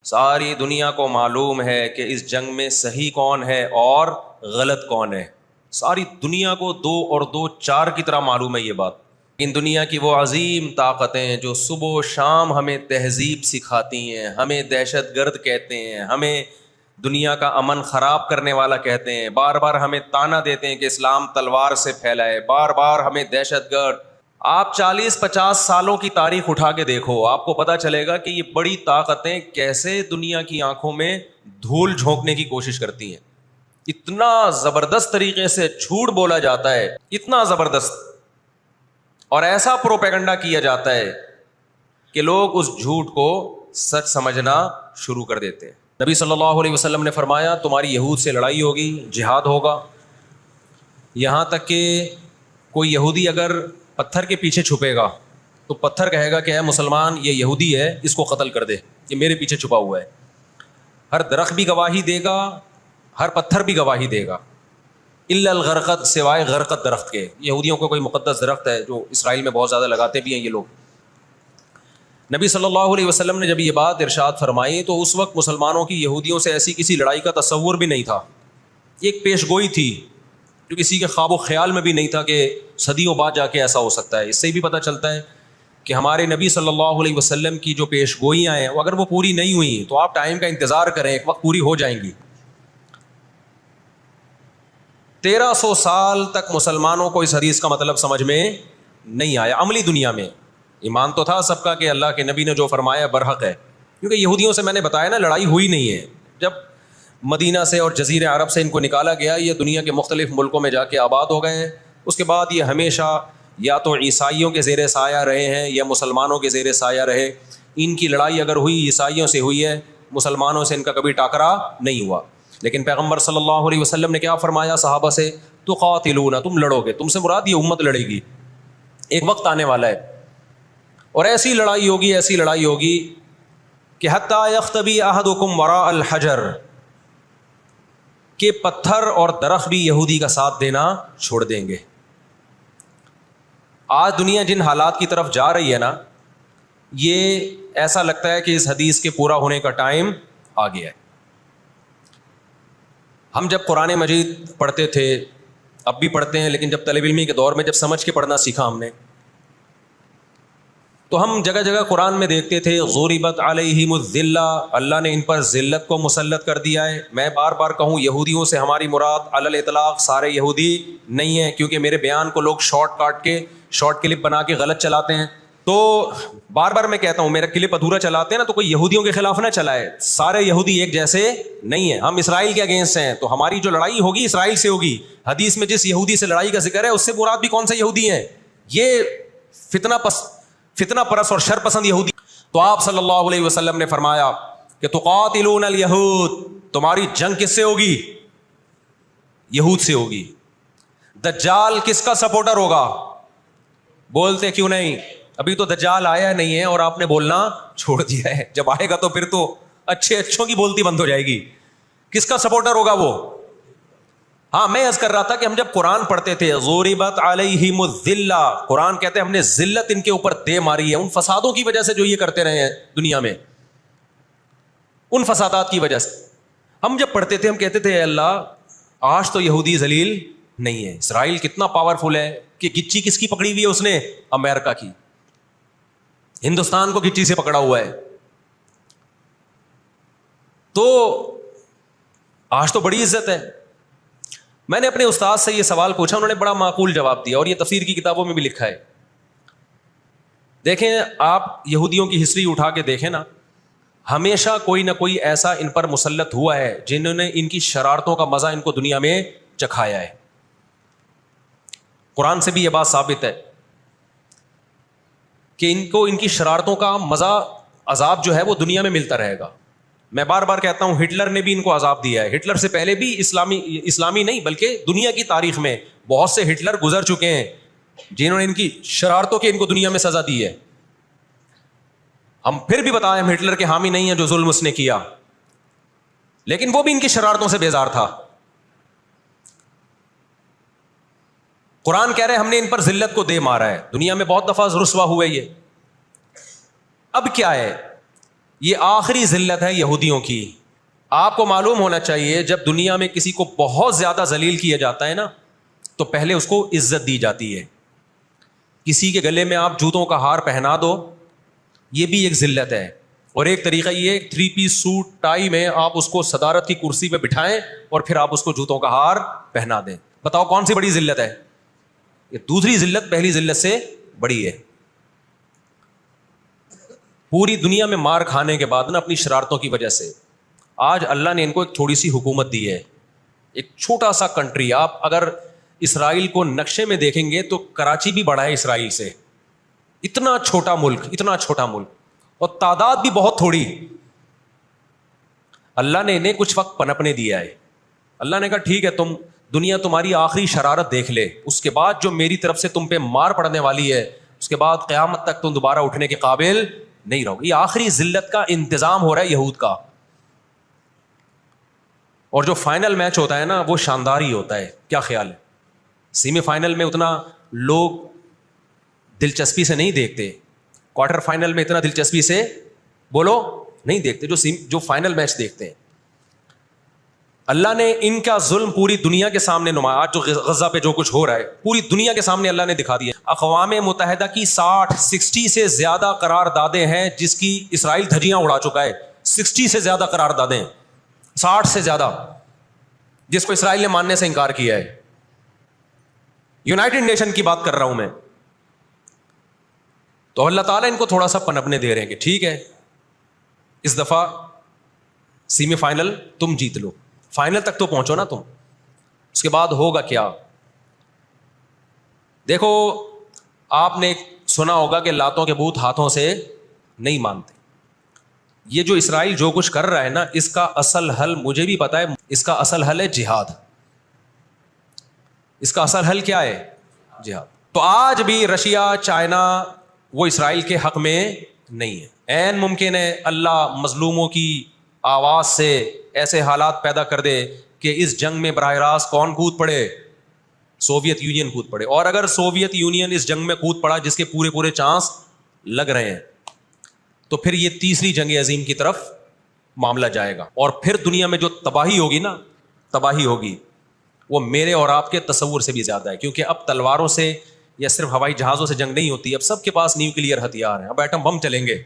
ساری دنیا کو معلوم ہے کہ اس جنگ میں صحیح کون ہے اور غلط کون ہے. ساری دنیا کو 2 اور 2 4 کی طرح معلوم ہے یہ بات. ان دنیا کی وہ عظیم طاقتیں جو صبح و شام ہمیں تہذیب سکھاتی ہیں, ہمیں دہشت گرد کہتے ہیں, ہمیں دنیا کا امن خراب کرنے والا کہتے ہیں, بار بار ہمیں تانا دیتے ہیں کہ اسلام تلوار سے پھیلا ہے, بار بار ہمیں دہشت گرد. آپ 40-50 سالوں کی تاریخ اٹھا کے دیکھو, آپ کو پتہ چلے گا کہ یہ بڑی طاقتیں کیسے دنیا کی آنکھوں میں دھول جھونکنے کی کوشش کرتی ہیں. اتنا زبردست طریقے سے جھوٹ بولا جاتا ہے, اتنا زبردست, اور ایسا پروپیگنڈا کیا جاتا ہے کہ لوگ اس جھوٹ کو سچ سمجھنا شروع کر دیتے ہیں. نبی صلی اللہ علیہ وسلم نے فرمایا تمہاری یہود سے لڑائی ہوگی, جہاد ہوگا, یہاں تک کہ کوئی یہودی اگر پتھر کے پیچھے چھپے گا تو پتھر کہے گا کہ اے مسلمان یہ یہودی ہے, اس کو قتل کر دے, یہ میرے پیچھے چھپا ہوا ہے. ہر درخت بھی گواہی دے گا, ہر پتھر بھی گواہی دے گا, الا الغرقد, سوائے غرقد درخت کے. یہودیوں کو کوئی مقدس درخت ہے جو اسرائیل میں بہت زیادہ لگاتے بھی ہیں یہ لوگ. نبی صلی اللہ علیہ وسلم نے جب یہ بات ارشاد فرمائی تو اس وقت مسلمانوں کی یہودیوں سے ایسی کسی لڑائی کا تصور بھی نہیں تھا. ایک پیش گوئی تھی جو کسی کے خواب و خیال میں بھی نہیں تھا کہ صدیوں بعد جا کے ایسا ہو سکتا ہے. اس سے بھی پتہ چلتا ہے کہ ہمارے نبی صلی اللہ علیہ وسلم کی جو پیش گوئیاں ہیں وہ اگر وہ پوری نہیں ہوئی تو آپ ٹائم کا انتظار کریں, ایک وقت پوری ہو جائیں گی. 1300 سال تک مسلمانوں کو اس حدیث کا مطلب سمجھ میں نہیں آیا. عملی دنیا میں ایمان تو تھا سب کا کہ اللہ کے نبی نے جو فرمایا برحق ہے, کیونکہ یہودیوں سے میں نے بتایا نا لڑائی ہوئی نہیں ہے. جب مدینہ سے اور جزیرہ عرب سے ان کو نکالا گیا, یہ دنیا کے مختلف ملکوں میں جا کے آباد ہو گئے ہیں. اس کے بعد یہ ہمیشہ یا تو عیسائیوں کے زیر سایہ رہے ہیں یا مسلمانوں کے زیر سایہ رہے. ان کی لڑائی اگر ہوئی عیسائیوں سے ہوئی ہے, مسلمانوں سے ان کا کبھی ٹاکرا نہیں ہوا. لیکن پیغمبر صلی اللہ علیہ وسلم نے کیا فرمایا صحابہ سے, تقاتلون, تم لڑو گے. تم سے مراد یہ امت لڑے گی, ایک وقت آنے والا ہے اور ایسی لڑائی ہوگی, ایسی لڑائی ہوگی کہ حتی یختبی احدکم وراء الحجر, کہ پتھر اور درخت بھی یہودی کا ساتھ دینا چھوڑ دیں گے. آج دنیا جن حالات کی طرف جا رہی ہے نا, یہ ایسا لگتا ہے کہ اس حدیث کے پورا ہونے کا ٹائم آ گیا ہے. ہم جب قرآن مجید پڑھتے تھے, اب بھی پڑھتے ہیں, لیکن جب طالب علمی کے دور میں جب سمجھ کے پڑھنا سیکھا ہم نے, تو ہم جگہ جگہ قرآن میں دیکھتے تھے ضربت علیہم الذلہ, اللہ نے ان پر ذلت کو مسلط کر دیا ہے. میں بار بار کہوں یہودیوں سے ہماری مراد علی الاطلاق سارے یہودی نہیں ہیں, کیونکہ میرے بیان کو لوگ شارٹ کلپ بنا کے غلط چلاتے ہیں. تو بار بار میں کہتا ہوں میرا کلپ ادھورا چلاتے ہیں نا تو کوئی یہودیوں کے خلاف نہ چلائے, سارے یہودی ایک جیسے نہیں ہیں. ہم اسرائیل کے اگینسٹ ہیں, تو ہماری جو لڑائی ہوگی اسرائیل سے ہوگی. حدیث میں جس یہودی سے لڑائی کا ذکر ہے اس سے مراد بھی کون سے یہودی ہیں؟ یہ فتنہ پرست اور شر پسند یہودی. تو آپ صلی اللہ علیہ وسلم نے فرمایا کہ تقاتلون الیہود, تمہاری جنگ کس سے ہوگی؟ یہود سے ہوگی. دجال کس کا سپورٹر ہوگا؟ بولتے کیوں نہیں؟ ابھی تو دجال آیا نہیں ہے اور آپ نے بولنا چھوڑ دیا ہے. جب آئے گا تو پھر تو اچھوں کی بولتی بند ہو جائے گی. کس کا سپورٹر ہوگا وہ؟ ہاں, میں عرض کر رہا تھا کہ ہم جب قرآن پڑھتے تھے ضربت علیہم الذلہ, قرآن کہتے ہیں ہم نے ذلت ان کے اوپر دے ماری ہے ان فسادوں کی وجہ سے جو یہ کرتے رہے ہیں دنیا میں, ان فسادات کی وجہ سے. ہم جب پڑھتے تھے ہم کہتے تھے اے اللہ آج تو یہودی ذلیل نہیں ہے. اسرائیل کتنا پاورفل ہے کہ گچی کس کی پکڑی ہوئی ہے اس نے؟ امریکہ کی. ہندوستان کو گچی سے پکڑا ہوا ہے. تو آج تو بڑی عزت ہے. میں نے اپنے استاد سے یہ سوال پوچھا, انہوں نے بڑا معقول جواب دیا اور یہ تفسیر کی کتابوں میں بھی لکھا ہے. دیکھیں آپ یہودیوں کی ہسٹری اٹھا کے دیکھیں نا, ہمیشہ کوئی نہ کوئی ایسا ان پر مسلط ہوا ہے جنہوں نے ان کی شرارتوں کا مزہ ان کو دنیا میں چکھایا ہے. قرآن سے بھی یہ بات ثابت ہے کہ ان کو ان کی شرارتوں کا مزہ, عذاب جو ہے وہ دنیا میں ملتا رہے گا. میں بار بار کہتا ہوں ہٹلر نے بھی ان کو عذاب دیا ہے. ہٹلر سے پہلے بھی اسلامی نہیں بلکہ دنیا کی تاریخ میں بہت سے ہٹلر گزر چکے ہیں جنہوں نے ان کی شرارتوں کے ان کو دنیا میں سزا دی ہے. ہم پھر بھی بتائیں ہم ہٹلر کے حامی نہیں ہیں جو ظلم اس نے کیا, لیکن وہ بھی ان کی شرارتوں سے بیزار تھا. قرآن کہہ رہے ہم نے ان پر ذلت کو دے مارا ہے. دنیا میں بہت دفعہ رسوا ہوئے یہ. اب کیا ہے, یہ آخری ذلت ہے یہودیوں کی. آپ کو معلوم ہونا چاہیے جب دنیا میں کسی کو بہت زیادہ ذلیل کیا جاتا ہے نا تو پہلے اس کو عزت دی جاتی ہے. کسی کے گلے میں آپ جوتوں کا ہار پہنا دو, یہ بھی ایک ذلت ہے. اور ایک طریقہ یہ 3 پیس سوٹ ٹائی میں آپ اس کو صدارت کی کرسی پہ بٹھائیں اور پھر آپ اس کو جوتوں کا ہار پہنا دیں. بتاؤ کون سی بڑی ذلت ہے؟ یہ دوسری ذلت پہلی ذلت سے بڑی ہے. پوری دنیا میں مار کھانے کے بعد نا اپنی شرارتوں کی وجہ سے آج اللہ نے ان کو ایک تھوڑی سی حکومت دی ہے, ایک چھوٹا سا کنٹری. آپ اگر اسرائیل کو نقشے میں دیکھیں گے تو کراچی بھی بڑا ہے اسرائیل سے. اتنا چھوٹا ملک, اتنا چھوٹا ملک, اور تعداد بھی بہت تھوڑی. اللہ نے انہیں کچھ وقت پنپنے دیا ہے. اللہ نے کہا ٹھیک ہے, تم دنیا تمہاری آخری شرارت دیکھ لے, اس کے بعد جو میری طرف سے تم پہ مار پڑنے والی ہے اس کے بعد قیامت تک تم دوبارہ اٹھنے کے قابل نہیں رہو. یہ آخری ذلت کا انتظام ہو رہا ہے یہود کا. اور جو فائنل میچ ہوتا ہے نا وہ شاندار ہی ہوتا ہے. کیا خیال ہے؟ سیمی فائنل میں اتنا لوگ دلچسپی سے نہیں دیکھتے, کوارٹر فائنل میں اتنا دلچسپی سے بولو نہیں دیکھتے جو فائنل میچ دیکھتے ہیں. اللہ نے ان کا ظلم پوری دنیا کے سامنے نمایا. آج جو غزہ پہ جو کچھ ہو رہا ہے پوری دنیا کے سامنے اللہ نے دکھا دیا. اقوام متحدہ کی 60 سے زیادہ قراردادیں ہیں جس کی اسرائیل دھجیاں اڑا چکا ہے. 60 سے زیادہ قراردادیں, 60 سے زیادہ, جس کو اسرائیل نے ماننے سے انکار کیا ہے. یونائٹڈ نیشن کی بات کر رہا ہوں میں. تو اللہ تعالیٰ ان کو تھوڑا سا پنپنے دے رہے ہیں کہ ٹھیک ہے اس دفعہ سیمی فائنل تم جیت لو, فائنل تک تو پہنچو نا تم, اس کے بعد ہوگا کیا. دیکھو آپ نے سنا ہوگا کہ لاتوں کے بت ہاتھوں سے نہیں مانتے. یہ جو اسرائیل جو کچھ کر رہا ہے نا اس کا اصل حل مجھے بھی پتا ہے. اس کا اصل حل ہے جہاد. اس کا اصل حل کیا ہے؟ جہاد. تو آج بھی رشیا, چائنا وہ اسرائیل کے حق میں نہیں ہے. عین ممکن ہے اللہ مظلوموں کی آواز سے ایسے حالات پیدا کر دے کہ اس جنگ میں براہ راست کون کود پڑے؟ سوویت یونین کود پڑے. اور اگر سوویت یونین اس جنگ میں کود پڑا جس کے پورے چانس لگ رہے ہیں تو پھر یہ تیسری جنگ عظیم کی طرف معاملہ جائے گا. اور پھر دنیا میں جو تباہی ہوگی نا, تباہی ہوگی وہ میرے اور آپ کے تصور سے بھی زیادہ ہے. کیونکہ اب تلواروں سے یا صرف ہوائی جہازوں سے جنگ نہیں ہوتی, اب سب کے پاس نیوکلیئر ہتھیار ہیں, اب ایٹم بم چلیں گے.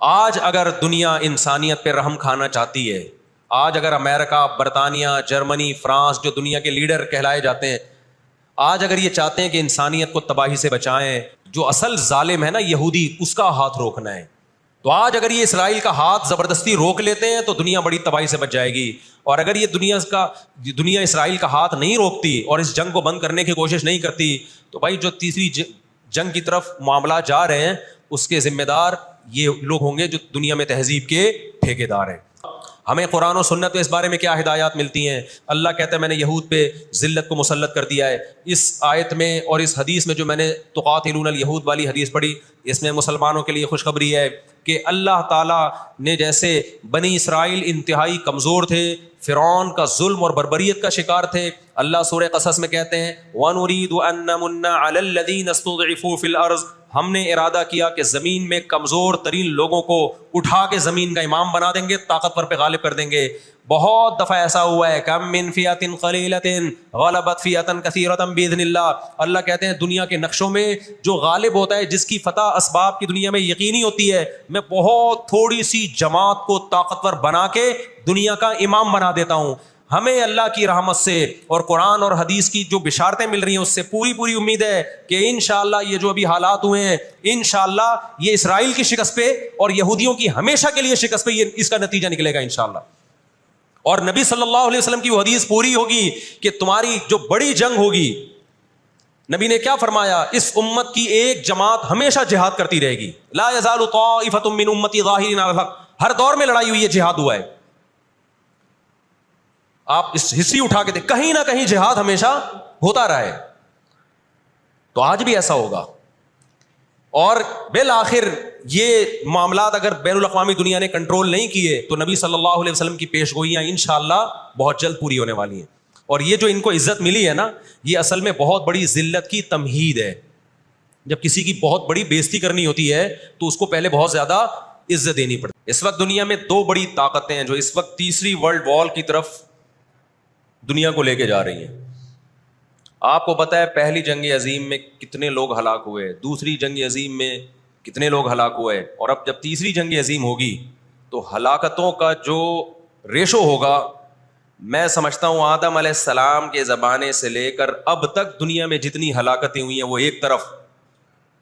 آج اگر دنیا انسانیت پہ رحم کھانا چاہتی ہے, آج اگر امریکہ, برطانیہ, جرمنی, فرانس جو دنیا کے لیڈر کہلائے جاتے ہیں, آج اگر یہ چاہتے ہیں کہ انسانیت کو تباہی سے بچائیں, جو اصل ظالم ہے نا یہودی, اس کا ہاتھ روکنا ہے, تو آج اگر یہ اسرائیل کا ہاتھ زبردستی روک لیتے ہیں تو دنیا بڑی تباہی سے بچ جائے گی. اور اگر یہ دنیا اسرائیل کا ہاتھ نہیں روکتی اور اس جنگ کو بند کرنے کی کوشش نہیں کرتی تو بھائی جو تیسری جنگ کی طرف معاملات جا رہے ہیں اس کے ذمہ دار یہ لوگ ہوں گے جو دنیا میں تہذیب کے ٹھیکیدار ہیں. ہمیں قرآن و سنت میں اس بارے میں کیا ہدایات ملتی ہیں؟ اللہ کہتا ہے میں نے یہود پہ ذلت کو مسلط کر دیا ہے. اس آیت میں اور اس حدیث میں جو میں نے تقاتلون الیہود والی حدیث پڑھی, اس میں مسلمانوں کے لیے خوشخبری ہے کہ اللہ تعالیٰ نے جیسے بنی اسرائیل انتہائی کمزور تھے, فرعون کا ظلم اور بربریت کا شکار تھے, اللہ سورہ قصص میں کہتے ہیں وَنُرِيدُ أَن نَّمُنَّ عَلَى الَّذِينَ اسْتُضْعِفُوا فِي الْأَرْضِ, ہم نے ارادہ کیا کہ زمین میں کمزور ترین لوگوں کو اٹھا کے زمین کا امام بنا دیں گے, طاقتور پہ غالب کر دیں گے. بہت دفعہ ایسا ہوا ہے, کم من فئۃ قلیلۃ غلبت فئۃ کثیرۃ باذن اللہ. اللہ کہتے ہیں دنیا کے نقشوں میں جو غالب ہوتا ہے, جس کی فتح اسباب کی دنیا میں یقینی ہوتی ہے, میں بہت تھوڑی سی جماعت کو طاقتور بنا کے دنیا کا امام بنا دیتا ہوں. ہمیں اللہ کی رحمت سے اور قرآن اور حدیث کی جو بشارتیں مل رہی ہیں اس سے پوری امید ہے کہ انشاءاللہ یہ جو ابھی حالات ہوئے ہیں انشاءاللہ یہ اسرائیل کی شکست پہ اور یہودیوں کی ہمیشہ کے لیے شکست پہ یہ اس کا نتیجہ نکلے گا انشاءاللہ. اور نبی صلی اللہ علیہ وسلم کی وہ حدیث پوری ہوگی کہ تمہاری جو بڑی جنگ ہوگی, نبی نے کیا فرمایا, اس امت کی ایک جماعت ہمیشہ جہاد کرتی رہے گی. لا یزال طائفۃ من امتی ظاہرین علی الحق, ہر دور میں لڑائی ہوئی ہے, جہاد ہوا ہے. آپ اس ہسٹری اٹھا کے دیکھ, کہیں نہ کہیں جہاد ہمیشہ ہوتا رہا ہے. تو آج بھی ایسا ہوگا. اور بالآخر یہ معاملات اگر بین الاقوامی دنیا نے کنٹرول نہیں کیے تو نبی صلی اللہ علیہ وسلم کی پیش گوئیاں انشاءاللہ بہت جلد پوری ہونے والی ہیں. اور یہ جو ان کو عزت ملی ہے نا, یہ اصل میں بہت بڑی ذلت کی تمہید ہے. جب کسی کی بہت بڑی بےزتی کرنی ہوتی ہے تو اس کو پہلے بہت زیادہ عزت دینی پڑتی. اس وقت دنیا میں دو بڑی طاقتیں ہیں جو اس وقت تیسری ورلڈ وار کی طرف دنیا کو لے کے جا رہی ہیں. آپ کو پتہ ہے پہلی جنگ عظیم میں کتنے لوگ ہلاک ہوئے, دوسری جنگ عظیم میں کتنے لوگ ہلاک ہوئے, اور اب جب تیسری جنگ عظیم ہوگی تو ہلاکتوں کا جو ریشو ہوگا, میں سمجھتا ہوں آدم علیہ السلام کے زمانے سے لے کر اب تک دنیا میں جتنی ہلاکتیں ہوئی ہیں وہ ایک طرف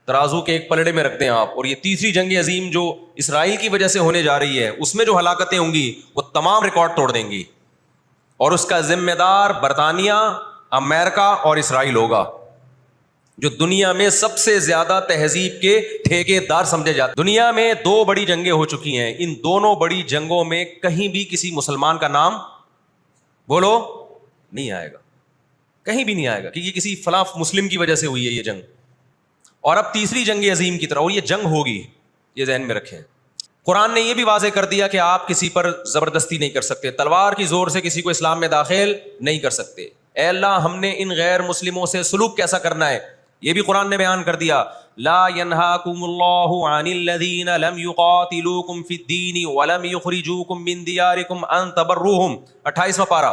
ترازو کے ایک پلڑے میں رکھتے ہیں آپ, اور یہ تیسری جنگ عظیم جو اسرائیل کی وجہ سے ہونے جا رہی ہے اس میں جو ہلاکتیں ہوں گی وہ تمام ریکارڈ توڑ دیں گی, اور اس کا ذمہ دار برطانیہ, امریکہ اور اسرائیل ہوگا, جو دنیا میں سب سے زیادہ تہذیب کے ٹھیکے دار سمجھے جاتے. دنیا میں دو بڑی جنگیں ہو چکی ہیں, ان دونوں بڑی جنگوں میں کہیں بھی کسی مسلمان کا نام بولو نہیں آئے گا, کہیں بھی نہیں آئے گا, کیونکہ کسی فلاں مسلم کی وجہ سے ہوئی ہے یہ جنگ. اور اب تیسری جنگ عظیم کی طرح, اور یہ جنگ ہوگی, یہ ذہن میں رکھیں. قرآن نے یہ بھی واضح کر دیا کہ آپ کسی پر زبردستی نہیں کر سکتے, تلوار کی زور سے کسی کو اسلام میں داخل نہیں کر سکتے. اے اللہ ہم نے ان غیر مسلموں سے سلوک کیسا کرنا ہے یہ بھی قرآن نے بیان کر دیا. لا ينهاكم الله عن الذين لم يقاتلوكم في الدين ولم يخرجوكم من دياركم ان تبروهم, 28واں پارہ.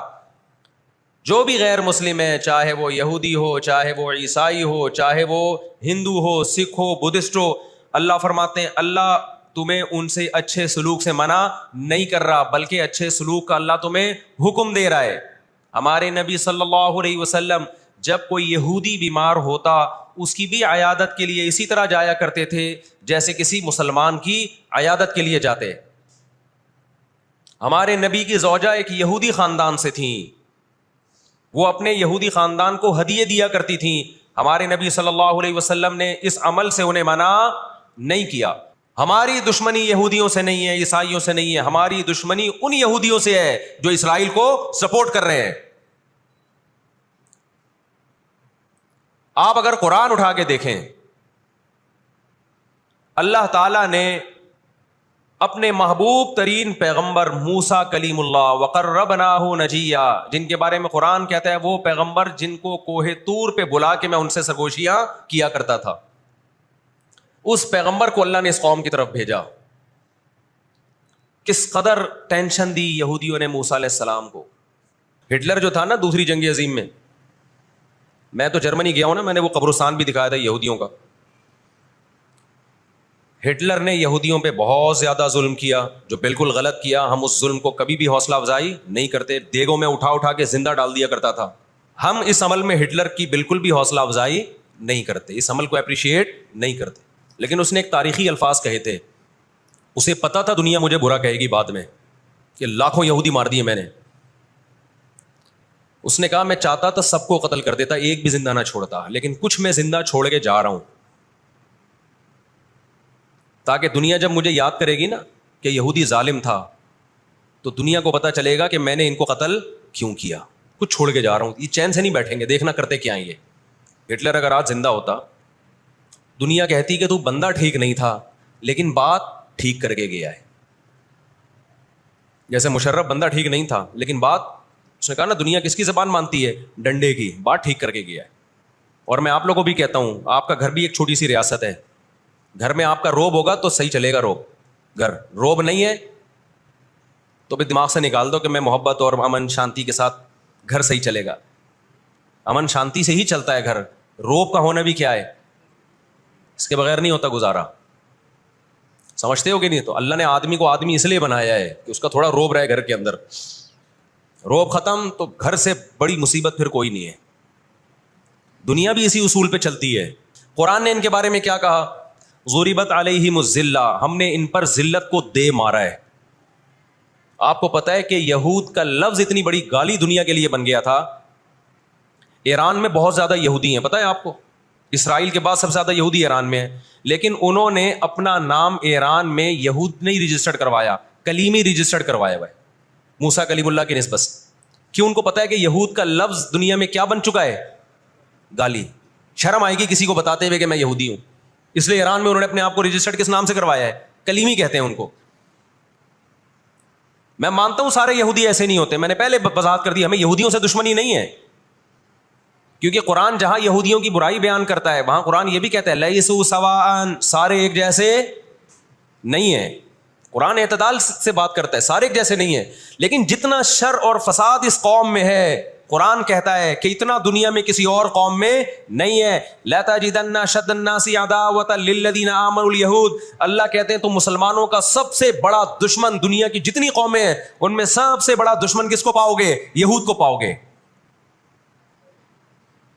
جو بھی غیر مسلم ہے, چاہے وہ یہودی ہو, چاہے وہ عیسائی ہو, چاہے وہ ہندو ہو, سکھ ہو, بدھسٹ ہو, اللہ فرماتے ہیں اللہ تمہیں ان سے اچھے سلوک سے منع نہیں کر رہا, بلکہ اچھے سلوک کا اللہ تمہیں حکم دے رہا ہے. ہمارے نبی صلی اللہ علیہ وسلم جب کوئی یہودی بیمار ہوتا اس کی بھی عیادت کے لیے اسی طرح جایا کرتے تھے جیسے کسی مسلمان کی عیادت کے لیے جاتے. ہمارے نبی کی زوجہ ایک یہودی خاندان سے تھیں, وہ اپنے یہودی خاندان کو ہدیے دیا کرتی تھیں. ہمارے نبی صلی اللہ علیہ وسلم نے اس عمل سے انہیں منع نہیں کیا. ہماری دشمنی یہودیوں سے نہیں ہے, عیسائیوں سے نہیں ہے, ہماری دشمنی ان یہودیوں سے ہے جو اسرائیل کو سپورٹ کر رہے ہیں. آپ اگر قرآن اٹھا کے دیکھیں, اللہ تعالیٰ نے اپنے محبوب ترین پیغمبر موسیٰ کلیم اللہ وقربناہ نجیہ, جن کے بارے میں قرآن کہتا ہے وہ پیغمبر جن کو کوہ طور پہ بلا کے میں ان سے سرگوشیاں کیا کرتا تھا, اس پیغمبر کو اللہ نے اس قوم کی طرف بھیجا. کس قدر ٹینشن دی یہودیوں نے موسیٰ علیہ السلام کو. ہٹلر جو تھا نا دوسری جنگ عظیم میں تو جرمنی گیا ہوں نا, میں نے وہ قبرستان بھی دکھایا تھا یہودیوں کا. ہٹلر نے یہودیوں پہ بہت زیادہ ظلم کیا, جو بالکل غلط کیا. ہم اس ظلم کو کبھی بھی حوصلہ افزائی نہیں کرتے, دیگوں میں اٹھا اٹھا کے زندہ ڈال دیا کرتا تھا. ہم اس عمل میں ہٹلر کی بالکل بھی حوصلہ افزائی نہیں کرتے, اس عمل کو اپریشیٹ نہیں کرتے. لیکن اس نے ایک تاریخی الفاظ کہے تھے, اسے پتا تھا دنیا مجھے برا کہے گی بعد میں کہ لاکھوں یہودی مار دیے میں نے. اس نے کہا میں چاہتا تھا سب کو قتل کر دیتا, ایک بھی زندہ نہ چھوڑتا, لیکن کچھ میں زندہ چھوڑ کے جا رہا ہوں تاکہ دنیا جب مجھے یاد کرے گی نا کہ یہودی ظالم تھا تو دنیا کو پتہ چلے گا کہ میں نے ان کو قتل کیوں کیا. کچھ چھوڑ کے جا رہا ہوں, یہ چین سے نہیں بیٹھیں گے, دیکھنا کرتے کیا ہیں یہ. ہٹلر اگر آج زندہ ہوتا, دنیا کہتی کہ تو بندہ ٹھیک نہیں تھا لیکن بات ٹھیک کر کے گیا ہے. جیسے مشرف بندہ ٹھیک نہیں تھا لیکن بات, اس نے کہا نا دنیا کس کی زبان مانتی ہے, ڈنڈے کی, بات ٹھیک کر کے گیا ہے. اور میں آپ لوگوں کو بھی کہتا ہوں, آپ کا گھر بھی ایک چھوٹی سی ریاست ہے, گھر میں آپ کا روب ہوگا تو صحیح چلے گا. گھر روب نہیں ہے تو بھی دماغ سے نکال دو کہ میں محبت اور امن شانتی کے ساتھ گھر صحیح چلے گا. امن شانتی سے ہی چلتا ہے گھر, روب کا ہونا بھی کیا ہے, اس کے بغیر نہیں ہوتا گزارا. سمجھتے ہو کہ نہیں؟ تو اللہ نے آدمی کو آدمی اس لیے بنایا ہے کہ اس کا تھوڑا روب رہے گھر کے اندر. روب ختم تو گھر سے بڑی مصیبت پھر کوئی نہیں ہے. دنیا بھی اسی اصول پہ چلتی ہے. قرآن نے ان کے بارے میں کیا کہا, ضربت علیہم الذلہ, ہم نے ان پر ذلت کو دے مارا ہے. آپ کو پتا ہے کہ یہود کا لفظ اتنی بڑی گالی دنیا کے لیے بن گیا تھا. ایران میں بہت زیادہ یہودی ہیں, پتا ہے آپ کو, اسرائیل کے بعد سب سے زیادہ یہودی ایران میں ہیں, لیکن انہوں نے اپنا نام ایران میں یہود نہیں رجسٹرڈ کروایا, کلیمی رجسٹرڈ کروایا ہوا ہے موسیٰ کلیم اللہ کی نسبت. کیوں؟ ان کو پتا ہے کہ یہود کا لفظ دنیا میں کیا بن چکا ہے, گالی. شرم آئے گی کسی کو بتاتے ہوئے کہ میں یہودی ہوں, اس لیے ایران میں انہوں نے اپنے آپ کو رجسٹرڈ کس نام سے کروایا ہے, کلیمی کہتے ہیں ان کو. میں مانتا ہوں سارے یہودی ایسے نہیں ہوتے, میں نے پہلے وضاحت کر دی, ہمیں یہودیوں سے دشمنی نہیں ہے, کیونکہ قرآن جہاں یہودیوں کی برائی بیان کرتا ہے وہاں قرآن یہ بھی کہتا ہے لیسوا سواء, سارے ایک جیسے نہیں ہیں. قرآن اعتدال سے بات کرتا ہے، سارے جیسے نہیں ہے، لیکن جتنا شر اور فساد اس قوم میں ہے قرآن کہتا ہے کہ اتنا دنیا میں کسی اور قوم میں نہیں ہے. لَتَجِدَنَّ أَشَدَّ النَّاسِ عَدَاوَةً لِلَّذِينَ آمَنُوا الْيَهُودَ، اللہ کہتے ہیں تو مسلمانوں کا سب سے بڑا دشمن، دنیا کی جتنی قومیں ہیں ان میں سب سے بڑا دشمن کس کو پاؤ گے؟ یہود کو پاؤ گے.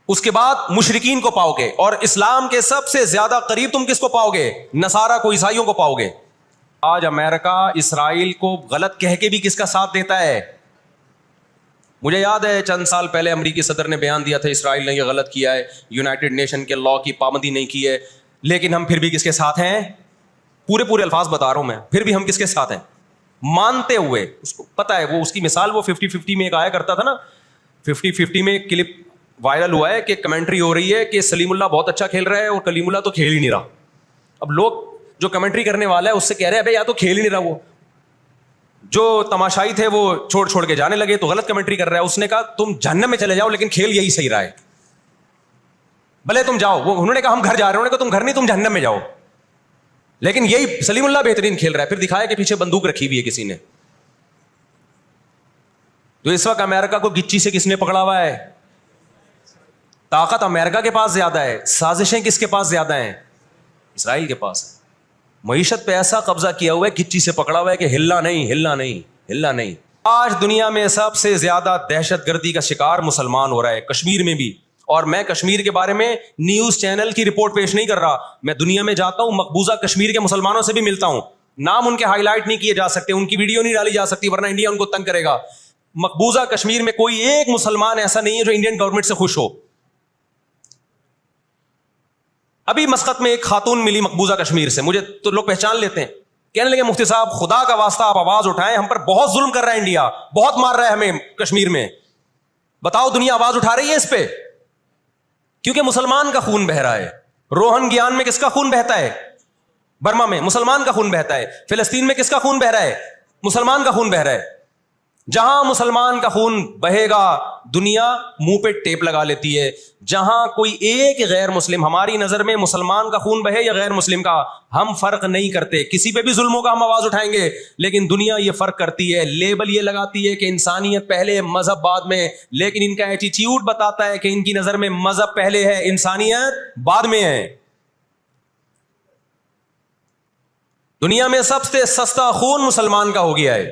اس کے بعد مشرکین کو پاؤ گے، اور اسلام کے سب سے زیادہ قریب تم کس کو پاؤ گے؟ نصارہ کو، عیسائیوں کو پاؤ گے. آج امریکہ اسرائیل کو غلط کہہ کے بھی کس کا ساتھ دیتا ہے؟ مجھے یاد ہے چند سال پہلے امریکی صدر نے بیان دیا تھا اسرائیل نے یہ غلط کیا ہے، یونائٹڈ نیشن کے لاء کی پابندی نہیں کی ہے، لیکن ہم پھر بھی کس کے ساتھ ہیں؟ پورے الفاظ بتا رہا ہوں میں، پھر بھی ہم کس کے ساتھ ہیں؟ مانتے ہوئے. اس کو پتا ہے، وہ اس کی مثال وہ 50-50 میں ایک آیا کرتا تھا نا، 50-50 میں ایک کلپ وائرل ہوا ہے کہ کمنٹری ہو رہی ہے کہ سلیم اللہ بہت اچھا کھیل رہا ہے اور کلیم اللہ تو کھیل ہی نہیں رہا. اب لوگ جو کمنٹری کرنے والا ہے اس سے کہہ رہے ہیں بھائی یا تو کھیل ہی نہیں رہا، وہ جو تماشائی تھے وہ چھوڑ کے جانے لگے تو غلط کمنٹری کر رہا ہے. اس نے کہا تم جہنم میں چلے جاؤ لیکن کھیل یہی صحیح رہا ہے، بھلے تم جاؤ. وہ انہوں نے کہا ہم گھر جا رہے ہیں، انہوں نے کہا تم گھر نہیں، تم جہنم میں جاؤ، لیکن یہی سلیم اللہ بہترین کھیل رہا ہے. پھر دکھایا کہ پیچھے بندوق رکھی ہوئی ہے کسی نے. تو اس وقت امریکہ کو گچی سے کس نے پکڑا ہوا ہے؟ طاقت امریکہ کے پاس زیادہ ہے، سازشیں کس کے پاس زیادہ ہیں؟ اسرائیل کے پاس. معیشت پہ ایسا قبضہ کیا ہوا ہے، گچی سے پکڑا ہوا ہے کہ ہلنا نہیں. آج دنیا میں سب سے زیادہ دہشت گردی کا شکار مسلمان ہو رہا ہے، کشمیر میں بھی. اور میں کشمیر کے بارے میں نیوز چینل کی رپورٹ پیش نہیں کر رہا، میں دنیا میں جاتا ہوں، مقبوضہ کشمیر کے مسلمانوں سے بھی ملتا ہوں. نام ان کے ہائی لائٹ نہیں کیے جا سکتے، ان کی ویڈیو نہیں ڈالی جا سکتی ورنہ انڈیا ان کو تنگ کرے گا. مقبوضہ کشمیر میں کوئی ایک مسلمان ایسا نہیں ہے جو انڈین گورنمنٹ سے خوش ہو. ابھی مسقط میں ایک خاتون ملی مقبوضہ کشمیر سے، مجھے تو لوگ پہچان لیتے ہیں، کہنے لگے مفتی صاحب خدا کا واسطہ آپ آواز اٹھائیں، ہم پر بہت ظلم کر رہا ہے انڈیا، بہت مار رہا ہے ہمیں کشمیر میں، بتاؤ دنیا آواز اٹھا رہی ہے اس پہ؟ کیونکہ مسلمان کا خون بہ رہا ہے. روہن گیان میں کس کا خون بہتا ہے؟ برما میں مسلمان کا خون بہتا ہے. فلسطین میں کس کا خون بہ رہا ہے؟ مسلمان کا خون بہ رہا ہے. جہاں مسلمان کا خون بہے گا دنیا منہ پہ ٹیپ لگا لیتی ہے. جہاں کوئی ایک غیر مسلم، ہماری نظر میں مسلمان کا خون بہے یا غیر مسلم کا، ہم فرق نہیں کرتے، کسی پہ بھی ظلم ہوگا ہم آواز اٹھائیں گے. لیکن دنیا یہ فرق کرتی ہے، لیبل یہ لگاتی ہے کہ انسانیت پہلے مذہب بعد میں، لیکن ان کا ایٹیٹیوڈ بتاتا ہے کہ ان کی نظر میں مذہب پہلے ہے، انسانیت بعد میں ہے. دنیا میں سب سے سستا خون مسلمان کا ہو گیا ہے.